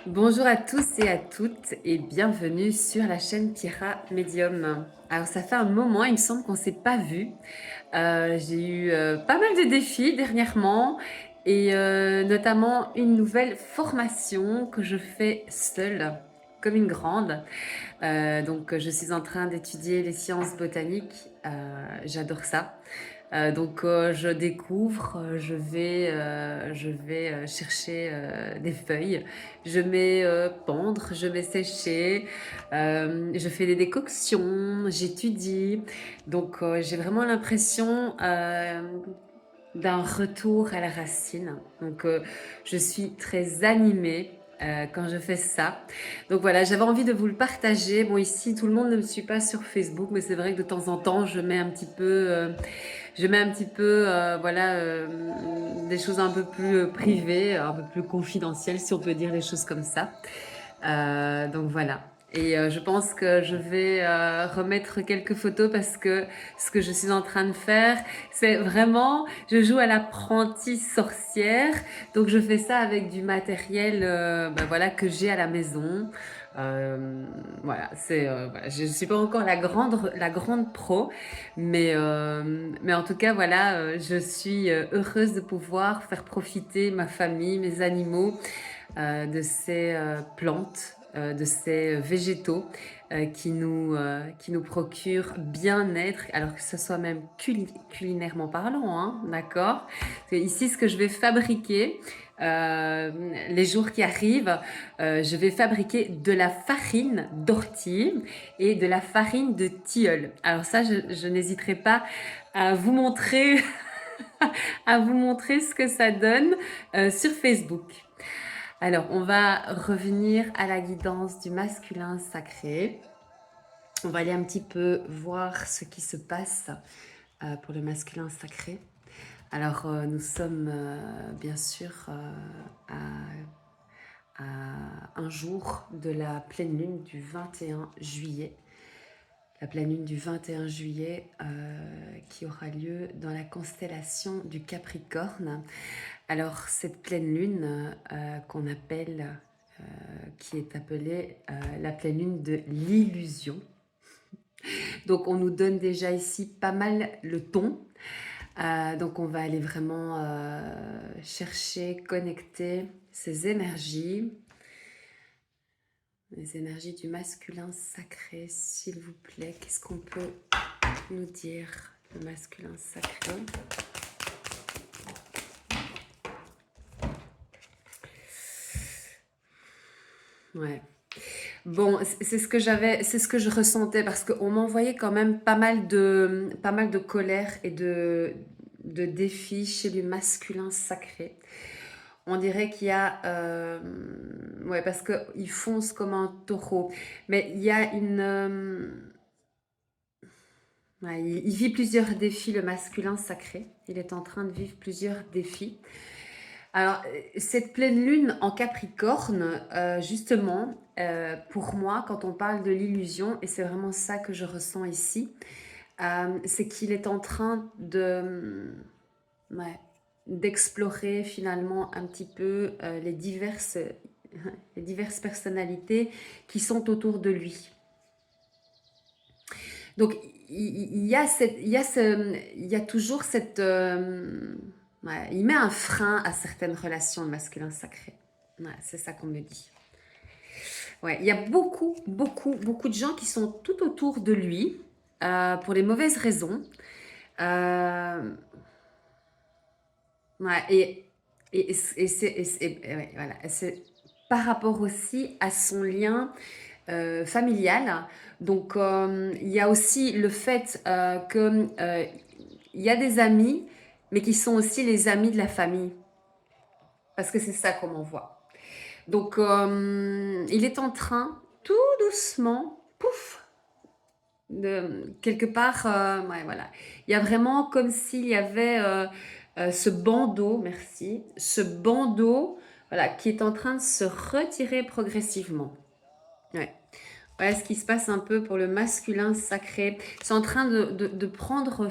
Bonjour à tous et à toutes et bienvenue sur la chaîne Tira Medium. Alors ça fait un moment, il me semble qu'on ne s'est pas vu. J'ai eu pas mal de défis dernièrement et notamment une nouvelle formation que je fais seule comme une grande. Donc je suis en train d'étudier les sciences botaniques. J'adore ça. Donc je découvre, je vais chercher des feuilles, je mets pendre, je mets sécher, je fais des décoctions, j'étudie. Donc j'ai vraiment l'impression d'un retour à la racine. Donc je suis très animée quand je fais ça. Donc voilà, j'avais envie de vous le partager. Bon, ici, tout le monde ne me suit pas sur Facebook, mais c'est vrai que de temps en temps, je mets un petit peu, voilà, des choses un peu plus privées, un peu plus confidentielles, si on peut dire les choses comme ça. Donc voilà. Et je pense que je vais remettre quelques photos parce que ce que je suis en train de faire, c'est vraiment, je joue à l'apprentie sorcière. Donc je fais ça avec du matériel, ben voilà, que j'ai à la maison. Voilà, voilà. Je suis pas encore la grande pro, mais en tout cas voilà, je suis heureuse de pouvoir faire profiter ma famille, mes animaux de ces plantes, de ces végétaux qui nous procurent bien-être, alors que ce soit même culinairement parlant, hein, d'accord? Parce que ici, ce que je vais fabriquer, les jours qui arrivent, je vais fabriquer de la farine d'ortie et de la farine de tilleul. Alors ça, je n'hésiterai pas à vous montrer, à vous montrer ce que ça donne sur Facebook. Alors, on va revenir à la guidance du masculin sacré. On va aller un petit peu voir ce qui se passe pour le masculin sacré. Alors, nous sommes bien sûr à un jour de la pleine lune du 21 juillet. La pleine lune du 21 juillet qui aura lieu dans la constellation du Capricorne. Alors, cette pleine lune qu'on appelle, qui est appelée la pleine lune de l'illusion. Donc, on nous donne déjà ici pas mal le ton. Donc, on va aller vraiment chercher, connecter ces énergies. Les énergies du masculin sacré, s'il vous plaît. Qu'est-ce qu'on peut nous dire, le masculin sacré? Ouais. Bon, c'est ce que j'avais, c'est ce que je ressentais parce qu'on m'envoyait quand même pas mal de colère et de défis chez le masculin sacré. On dirait qu'il y a, ouais, parce qu'il fonce comme un taureau, mais il y a ouais, il vit plusieurs défis, le masculin sacré. Il est en train de vivre plusieurs défis. Alors, cette pleine lune en Capricorne, justement, pour moi, quand on parle de l'illusion, et c'est vraiment ça que je ressens ici, c'est qu'il est en train ouais, d'explorer finalement un petit peu les diverses personnalités qui sont autour de lui. Donc, il y a toujours cette... ouais, il met un frein à certaines relations masculin sacré. Ouais, c'est ça qu'on me dit. Ouais, il y a beaucoup, beaucoup, beaucoup de gens qui sont tout autour de lui pour les mauvaises raisons. Euh, ouais, ouais, voilà, c'est par rapport aussi à son lien familial. Donc, il y a aussi le fait que il y a des amis, mais qui sont aussi les amis de la famille. Parce que c'est ça qu'on en voit. Donc, il est en train, tout doucement, pouf, quelque part, ouais, voilà. Il y a vraiment comme s'il y avait ce bandeau, merci, ce bandeau, voilà, qui est en train de se retirer progressivement. Ouais. Voilà ce qui se passe un peu pour le masculin sacré. C'est en train de prendre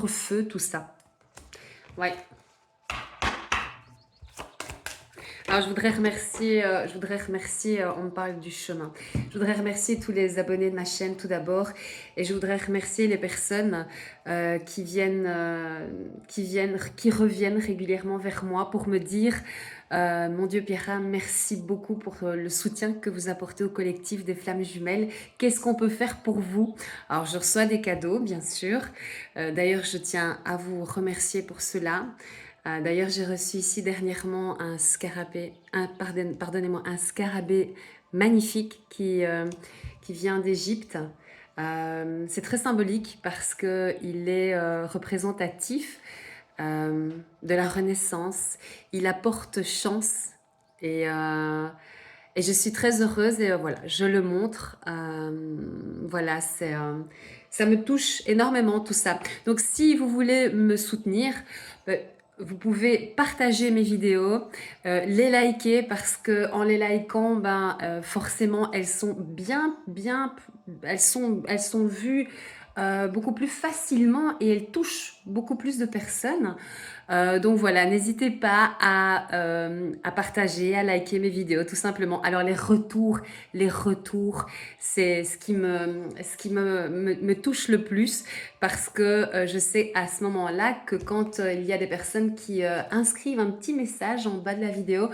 feu, tout ça. Ouais. Alors, je voudrais remercier, on me parle du chemin. Je voudrais remercier tous les abonnés de ma chaîne tout d'abord, et je voudrais remercier les personnes qui reviennent régulièrement vers moi pour me dire, mon Dieu Pierra, merci beaucoup pour le soutien que vous apportez au collectif des Flammes Jumelles. Qu'est-ce qu'on peut faire pour vous? Alors, je reçois des cadeaux, bien sûr. D'ailleurs, je tiens à vous remercier pour cela. D'ailleurs, j'ai reçu ici dernièrement un scarabée, pardonnez-moi, un scarabée magnifique qui vient d'Égypte. C'est très symbolique parce qu'il est représentatif de la Renaissance. Il apporte chance et, euh, et je suis très heureuse et voilà, je le montre. Voilà, ça me touche énormément tout ça. Donc si vous voulez me soutenir, vous pouvez partager mes vidéos, les liker parce que en les likant, forcément elles sont elles sont vues beaucoup plus facilement et elles touchent beaucoup plus de personnes. Donc voilà, n'hésitez pas à partager, à liker mes vidéos, tout simplement. Alors les retours, c'est ce qui me touche le plus parce que je sais à ce moment-là que quand il y a des personnes qui inscrivent un petit message en bas de la vidéo,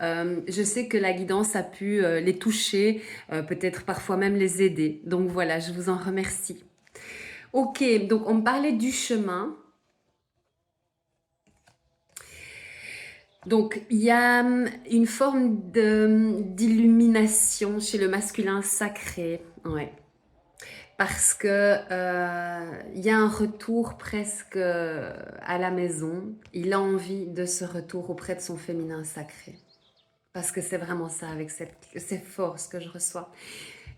je sais que la guidance a pu les toucher, peut-être parfois même les aider. Donc voilà, je vous en remercie. Ok, donc on me parlait du chemin. Donc, il y a une forme d'illumination chez le masculin sacré, ouais. Parce que il y a un retour presque à la maison. Il a envie de ce retour auprès de son féminin sacré. Parce que c'est vraiment ça, avec ces forces que je reçois.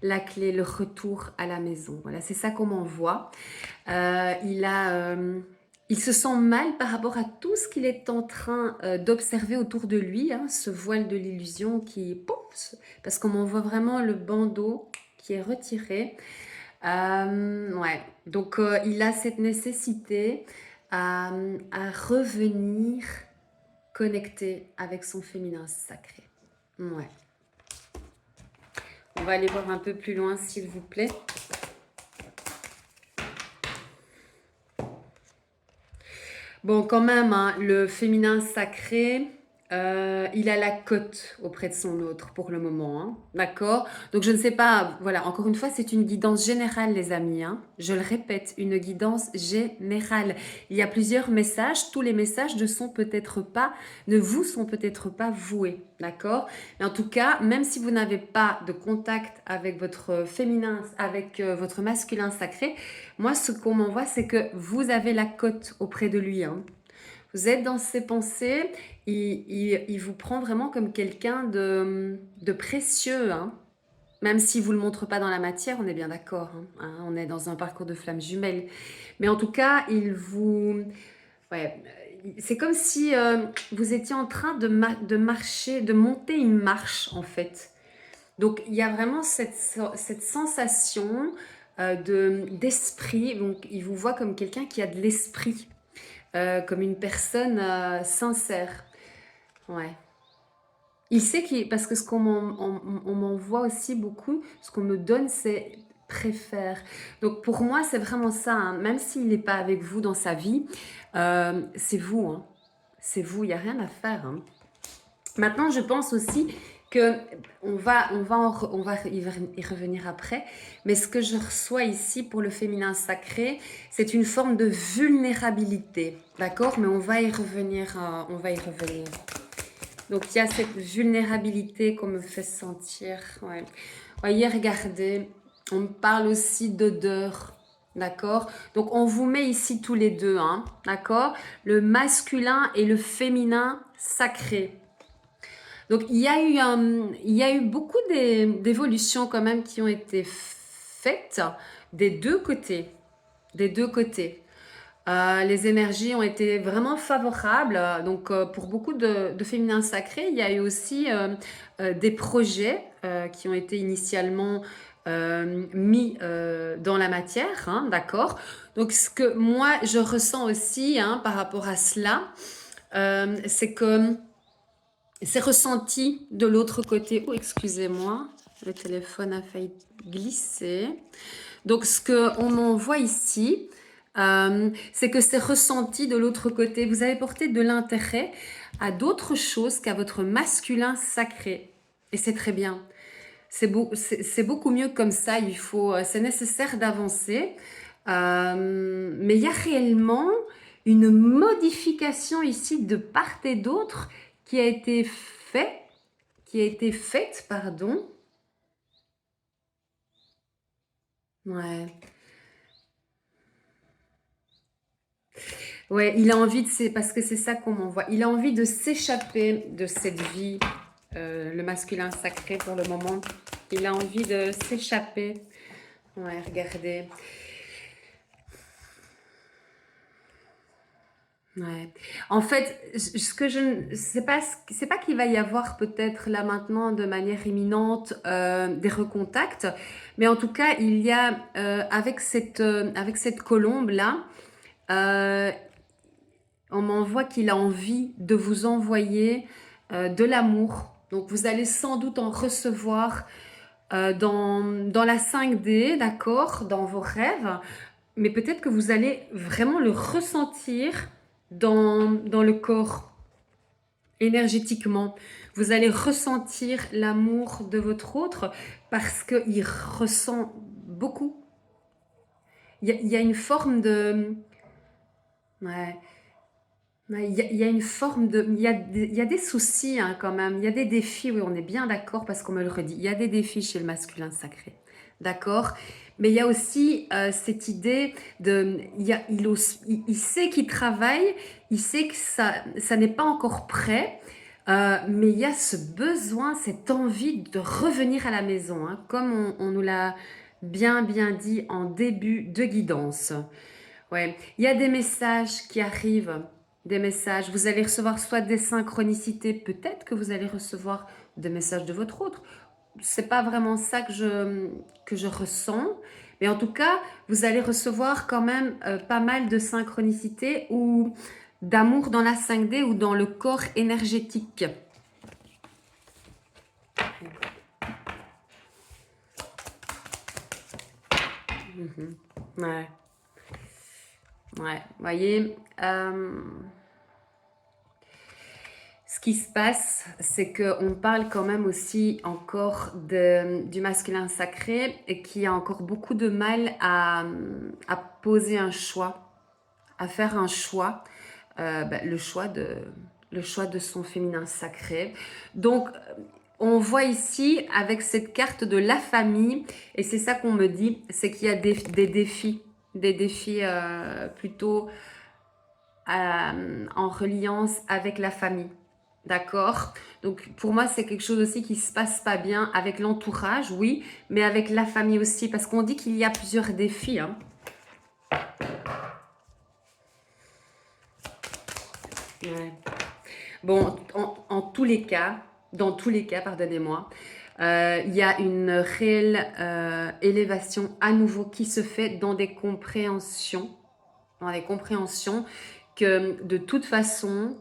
La clé, le retour à la maison. Voilà, c'est ça qu'on m'envoie. Il se sent mal par rapport à tout ce qu'il est en train d'observer autour de lui, hein, ce voile de l'illusion qui pousse, parce qu'on m'envoie vraiment le bandeau qui est retiré. Ouais, donc il a cette nécessité à revenir connecter avec son féminin sacré. Ouais. On va aller voir un peu plus loin, s'il vous plaît. Bon, quand même, hein, le féminin sacré, il a la cote auprès de son autre pour le moment, hein, d'accord? Donc je ne sais pas, voilà, encore une fois, c'est une guidance générale, les amis, hein. Je le répète, une guidance générale. Il y a plusieurs messages, tous les messages ne vous sont peut-être pas voués, d'accord? Mais en tout cas, même si vous n'avez pas de contact avec votre féminin, avec votre masculin sacré, moi, ce qu'on m'envoie, c'est que vous avez la cote auprès de lui, hein. Vous êtes dans ses pensées, il vous prend vraiment comme quelqu'un de précieux, hein. Même s'il ne vous le montre pas dans la matière, on est bien d'accord, hein. On est dans un parcours de flammes jumelles. Mais en tout cas, ouais, c'est comme si vous étiez en train de marcher, de monter une marche, en fait. Donc, il y a vraiment cette sensation d'esprit. Donc, il vous voit comme quelqu'un qui a de l'esprit. Comme une personne sincère. Ouais. Il sait qu'il... Parce que ce qu'on on m'envoie aussi beaucoup, ce qu'on me donne, c'est préfère. Donc pour moi, c'est vraiment ça, hein. Même s'il n'est pas avec vous dans sa vie, c'est vous, hein. C'est vous, il n'y a rien à faire, hein. Maintenant, je pense aussi que on va y revenir après, mais ce que je reçois ici pour le féminin sacré, c'est une forme de vulnérabilité, d'accord? Mais on va y revenir, Donc il y a cette vulnérabilité qu'on me fait sentir, ouais. Voyez, regardez, on me parle aussi d'odeur. D'accord? Donc, on vous met ici tous les deux, hein, d'accord? Le masculin et le féminin sacré. Donc, il y a eu beaucoup d'évolutions quand même qui ont été faites des deux côtés. Des deux côtés. Les énergies ont été vraiment favorables. Donc, pour beaucoup de féminins sacrés, il y a eu aussi des projets qui ont été initialement mis dans la matière, hein, d'accord? Donc, ce que moi, je ressens aussi, hein, par rapport à cela, c'est que c'est ressenti de l'autre côté. Oh, excusez-moi, le téléphone a failli glisser. Donc, ce qu'on en voit ici, c'est que c'est ressenti de l'autre côté. Vous avez porté de l'intérêt à d'autres choses qu'à votre masculin sacré. Et c'est très bien. C'est beaucoup mieux comme ça. C'est nécessaire d'avancer. Mais il y a réellement une modification ici de part et d'autre qui a été faite, pardon. Ouais. Ouais, il a envie parce que c'est ça qu'on m'envoie. Il a envie de s'échapper de cette vie, le masculin sacré pour le moment. Il a envie de s'échapper. Ouais, regardez. Ouais. En fait, ce que je ne c'est pas qu'il va y avoir peut-être là maintenant de manière imminente des recontacts, mais en tout cas il y a avec cette colombe là, euh, on m'envoie qu'il a envie de vous envoyer de l'amour. Donc vous allez sans doute en recevoir dans la 5D, d'accord, dans vos rêves, mais peut-être que vous allez vraiment le ressentir dans le corps, énergétiquement. Vous allez ressentir l'amour de votre autre parce qu'il ressent beaucoup. Il y a une forme de... Ouais. Il y a une forme de... il y a des soucis hein, quand même. Il y a des défis, oui, on est bien d'accord parce qu'on me le redit. Il y a des défis chez le masculin sacré. D'accord. Mais il y a aussi cette idée de... il sait qu'il travaille, il sait que ça n'est pas encore prêt, mais il y a ce besoin, cette envie de revenir à la maison, hein, comme on nous l'a bien dit en début de guidance. Ouais, il y a des messages qui arrivent, des messages. Vous allez recevoir soit des synchronicités, peut-être que vous allez recevoir des messages de votre autre. C'est pas vraiment ça que je ressens, mais en tout cas, vous allez recevoir quand même pas mal de synchronicités ou d'amour dans la 5D ou dans le corps énergétique. Mhm. Ouais. Ouais, vous voyez, ce qui se passe, c'est qu'on parle quand même aussi encore du masculin sacré et qui a encore beaucoup de mal à poser un choix, à faire un choix, le choix de son féminin sacré. Donc, on voit ici avec cette carte de la famille, et c'est ça qu'on me dit, c'est qu'il y a des défis plutôt en reliance avec la famille. D'accord. Donc pour moi, c'est quelque chose aussi qui se passe pas bien avec l'entourage, oui, mais avec la famille aussi, parce qu'on dit qu'il y a plusieurs défis. Hein. Ouais. Bon, en tous les cas, dans tous les cas, pardonnez-moi, il y a une réelle élévation à nouveau qui se fait dans des compréhensions que de toute façon,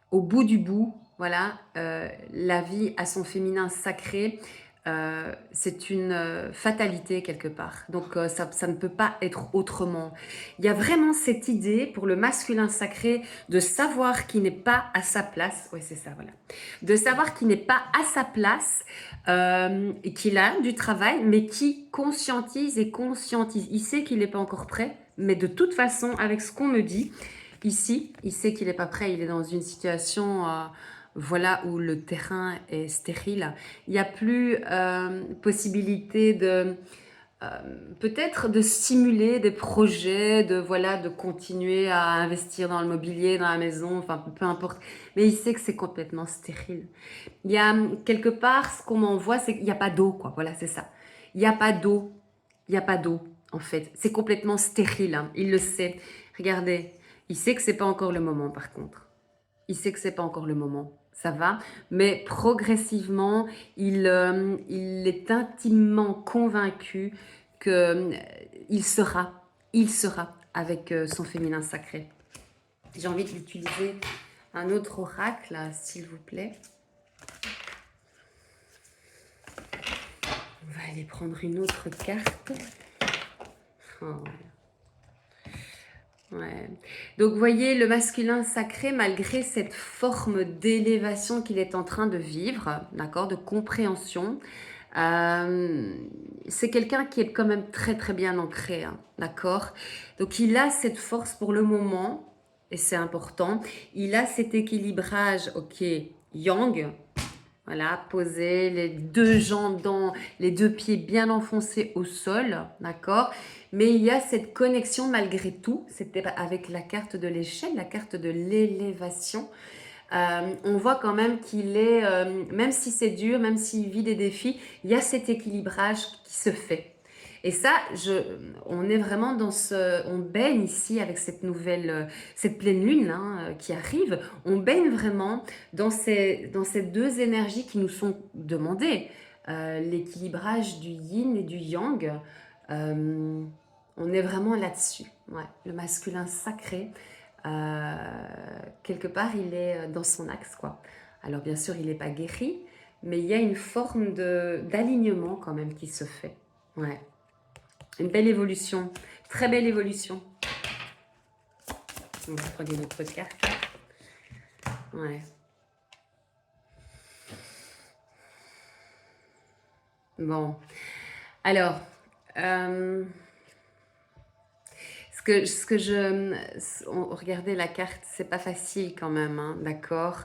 au bout du bout, voilà, la vie à son féminin sacré, c'est une fatalité quelque part. Donc ça ne peut pas être autrement. Il y a vraiment cette idée pour le masculin sacré de savoir qu'il n'est pas à sa place. Oui, c'est ça, voilà. De savoir qu'il n'est pas à sa place et qu'il a du travail, mais qui conscientise et conscientise. Il sait qu'il n'est pas encore prêt, mais de toute façon, avec ce qu'on me dit, ici, il sait qu'il n'est pas prêt, il est dans une situation voilà, où le terrain est stérile. Il n'y a plus possibilité de peut-être de stimuler des projets, voilà, de continuer à investir dans le mobilier, dans la maison, enfin peu importe. Mais il sait que c'est complètement stérile. Il y a quelque part, ce qu'on m'envoie, c'est qu'il n'y a pas d'eau, quoi. Voilà, c'est ça. Il n'y a pas d'eau. Il n'y a pas d'eau, en fait. C'est complètement stérile. Hein. Il le sait. Regardez. Il sait que c'est pas encore le moment, par contre. Il sait que c'est pas encore le moment. Ça va. Mais progressivement, il est intimement convaincu que il sera avec son féminin sacré. J'ai envie de l'utiliser un autre oracle, s'il vous plaît. On va aller prendre une autre carte. Oh, ouais. Donc, vous voyez, le masculin sacré, malgré cette forme d'élévation qu'il est en train de vivre, d'accord, de compréhension, c'est quelqu'un qui est quand même très très bien ancré, hein, d'accord. Donc, il a cette force pour le moment, et c'est important. Il a cet équilibrage, ok, yang. Voilà, poser les deux jambes dans les deux pieds bien enfoncés au sol, d'accord? Mais il y a cette connexion malgré tout, c'était avec la carte de l'échelle, la carte de l'élévation. On voit quand même qu'il est, même si c'est dur, même s'il vit des défis, il y a cet équilibrage qui se fait. Et ça, on est vraiment on baigne ici avec cette nouvelle, cette pleine lune hein, qui arrive. On baigne vraiment dans ces deux énergies qui nous sont demandées. L'équilibrage du yin et du yang. Euh, on est vraiment là-dessus. Ouais. Le masculin sacré, quelque part, il est dans son axe, quoi. Alors bien sûr, il n'est pas guéri, mais il y a une forme d'alignement quand même qui se fait. Ouais. Une belle évolution, très belle évolution. On va prendre une autre carte. Ouais. Bon. Alors, regardez la carte, c'est pas facile quand même, hein, d'accord.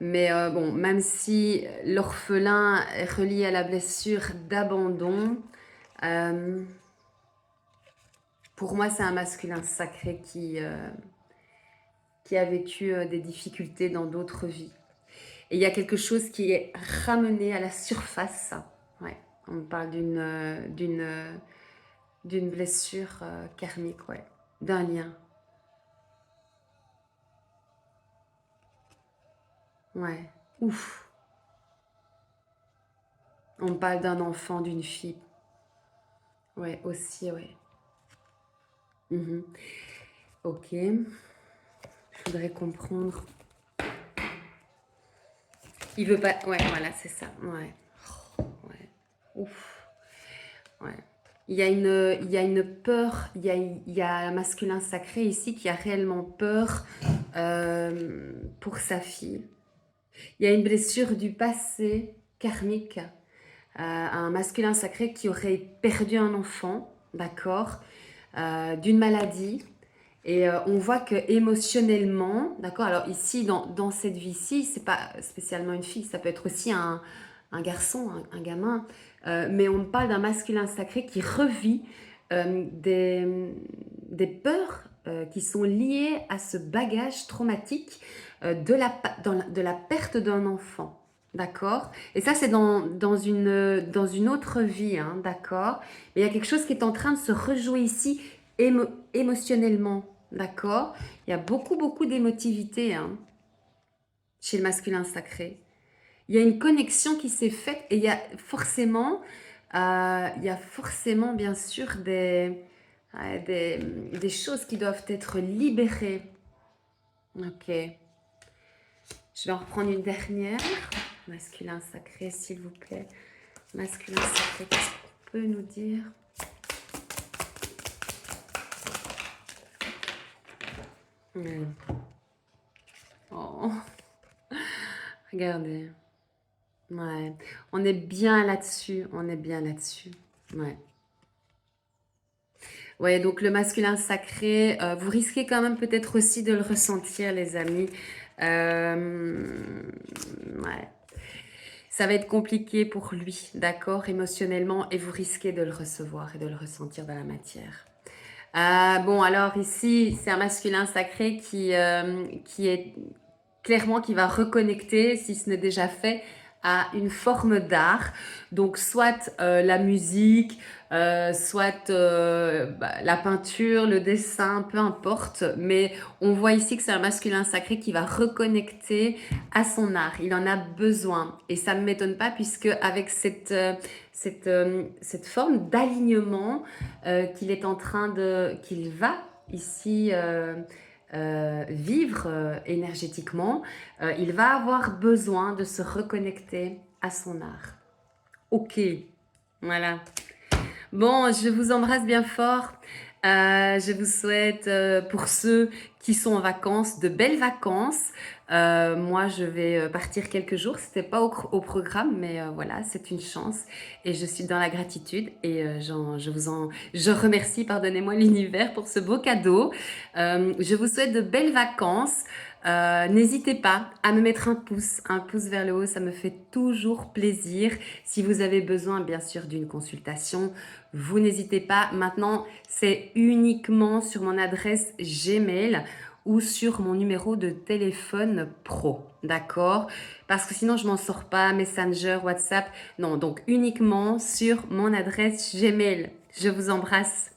Mais bon, même si l'orphelin est relié à la blessure d'abandon, pour moi, c'est un masculin sacré qui a vécu des difficultés dans d'autres vies. Et il y a quelque chose qui est ramené à la surface. Ouais, on parle d'une blessure karmique, ouais, d'un lien. Ouais, ouf. On parle d'un enfant, d'une fille. Ouais, aussi, ouais. Ok. Je voudrais comprendre. Il veut pas. Ouais, voilà, c'est ça. Ouais. Ouais. Ouf. Ouais. Il y a une peur, il y a un masculin sacré ici qui a réellement peur pour sa fille. Il y a une blessure du passé karmique, un masculin sacré qui aurait perdu un enfant, d'accord, d'une maladie. Et on voit que émotionnellement, d'accord, alors ici, dans cette vie-ci, c'est pas spécialement une fille, ça peut être aussi un garçon, un gamin, mais on parle d'un masculin sacré qui revit des peurs qui sont liées à ce bagage traumatique de la perte d'un enfant. D'accord. Et ça, c'est dans une autre vie, hein, d'accord. Mais il y a quelque chose qui est en train de se rejouer ici émotionnellement, d'accord. Il y a beaucoup, beaucoup d'émotivité hein, chez le masculin sacré. Il y a une connexion qui s'est faite et il y a forcément bien sûr des choses qui doivent être libérées. Ok. Je vais en reprendre une dernière. Masculin sacré, s'il vous plaît. Masculin sacré, qu'est-ce qu'on peut nous dire? Oh. Regardez. Ouais. On est bien là-dessus. On est bien là-dessus. Ouais. Ouais, donc le masculin sacré, vous risquez quand même peut-être aussi de le ressentir, les amis. Ouais. Ça va être compliqué pour lui, d'accord, émotionnellement, et vous risquez de le recevoir et de le ressentir dans la matière. Bon, alors ici, c'est un masculin sacré qui est clairement qui va reconnecter, si ce n'est déjà fait, à une forme d'art. Donc soit la musique, soit la peinture, le dessin, peu importe. Mais on voit ici que c'est un masculin sacré qui va reconnecter à son art. Il en a besoin. Et ça ne m'étonne pas puisque avec cette forme d'alignement qu'il va ici vivre énergétiquement, il va avoir besoin de se reconnecter à son art. Ok, voilà. Bon, je vous embrasse bien fort. Je vous souhaite, pour ceux qui sont en vacances, de belles vacances. Moi, je vais partir quelques jours. C'était pas au programme, mais voilà, c'est une chance. Et je suis dans la gratitude. Et je remercie, pardonnez-moi, l'univers pour ce beau cadeau. Je vous souhaite de belles vacances. N'hésitez pas à me mettre un pouce vers le haut, ça me fait toujours plaisir. Si vous avez besoin, bien sûr, d'une consultation, vous n'hésitez pas. Maintenant, c'est uniquement sur mon adresse Gmail ou sur mon numéro de téléphone pro, d'accord? Parce que sinon, je m'en sors pas, Messenger, WhatsApp. Non, donc uniquement sur mon adresse Gmail. Je vous embrasse.